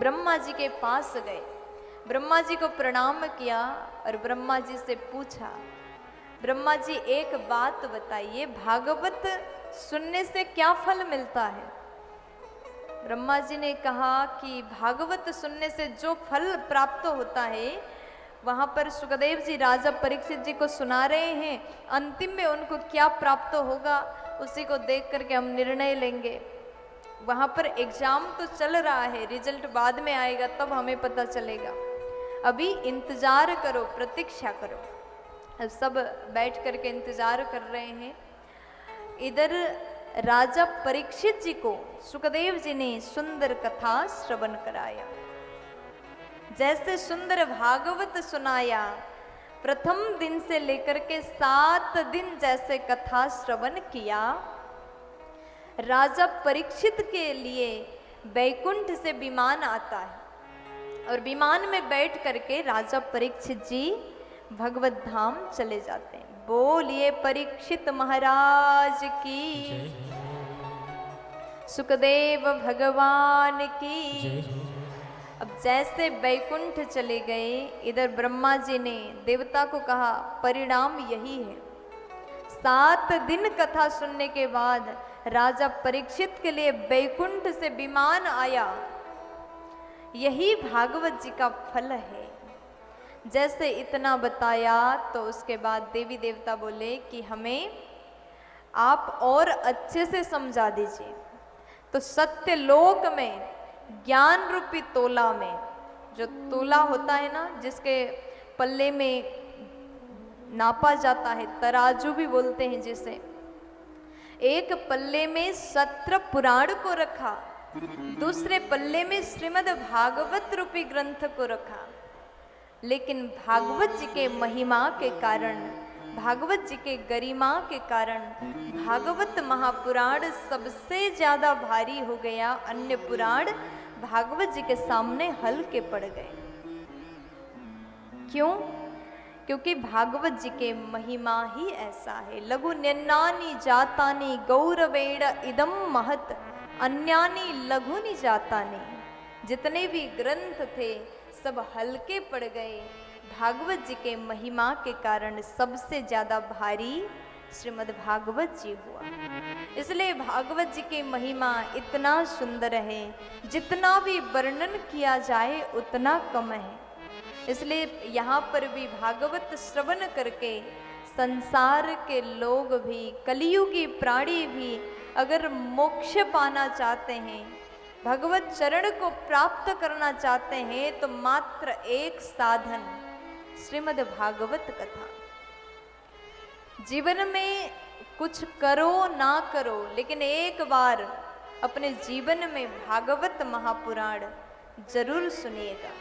ब्रह्मा जी के पास गए, ब्रह्मा जी को प्रणाम किया और ब्रह्मा जी से पूछा, ब्रह्मा जी एक बात बताइए, भागवत सुनने से क्या फल मिलता है? ब्रह्मा जी ने कहा कि भागवत सुनने से जो फल प्राप्त होता है, वहां पर सुखदेव जी राजा परीक्षित जी को सुना रहे हैं, अंतिम में उनको क्या प्राप्त होगा उसी को देख करके हम निर्णय लेंगे। वहां पर एग्जाम तो चल रहा है, रिजल्ट बाद में आएगा तब हमें पता चलेगा, अभी इंतजार करो, प्रतीक्षा करो। अब सब बैठ करके इंतजार कर रहे हैं। इधर राजा परीक्षित जी को सुखदेव जी ने सुंदर कथा श्रवण कराया। जैसे सुंदर भागवत सुनाया, प्रथम दिन से लेकर के 7 दिन जैसे कथा श्रवण किया, राजा परीक्षित के लिए बैकुंठ से विमान आता है और विमान में बैठ करके राजा परीक्षित जी भगवत धाम चले जाते हैं। बोलिए परीक्षित महाराज की, सुखदेव भगवान की। अब जैसे बैकुंठ चले गए, इधर ब्रह्मा जी ने देवता को कहा परिणाम यही है। 7 दिन कथा सुनने के बाद राजा परीक्षित के लिए बैकुंठ से विमान आया, यही भागवत जी का फल है। जैसे इतना बताया तो उसके बाद देवी देवता बोले कि हमें आप और अच्छे से समझा दीजिए। तो सत्य लोक में ज्ञान रूपी तोला में, जो तोला होता है ना, जिसके पल्ले में नापा जाता है, तराजू भी बोलते हैं जिसे, एक पल्ले में 17 पुराण को रखा, दूसरे पल्ले में श्रीमद् भागवत रूपी ग्रंथ को रखा। लेकिन भागवत जी के महिमा के कारण, भागवत जी के गरिमा के कारण भागवत महापुराण सबसे ज्यादा भारी हो गया। अन्य पुराण भागवत जी के सामने हल्के पड़ गए। क्यों? क्योंकि भागवत जी के महिमा ही ऐसा है। लघु निन्नानि जातानि गौरवेण इदम महत, अन्यानि लघुनि जातानि। जितने भी ग्रंथ थे सब हल्के पड़ गए। भागवत जी के महिमा के कारण सबसे ज्यादा भारी श्रीमद् भागवत जी हुआ। इसलिए भागवत जी की महिमा इतना सुंदर है, जितना भी वर्णन किया जाए उतना कम है। इसलिए यहाँ पर भी भागवत श्रवण करके संसार के लोग भी, कलियुगी प्राणी भी अगर मोक्ष पाना चाहते हैं, भगवत चरण को प्राप्त करना चाहते हैं, तो मात्र एक साधन श्रीमद् भागवत कथा। जीवन में कुछ करो ना करो, लेकिन एक बार अपने जीवन में भागवत महापुराण जरूर सुनिएगा।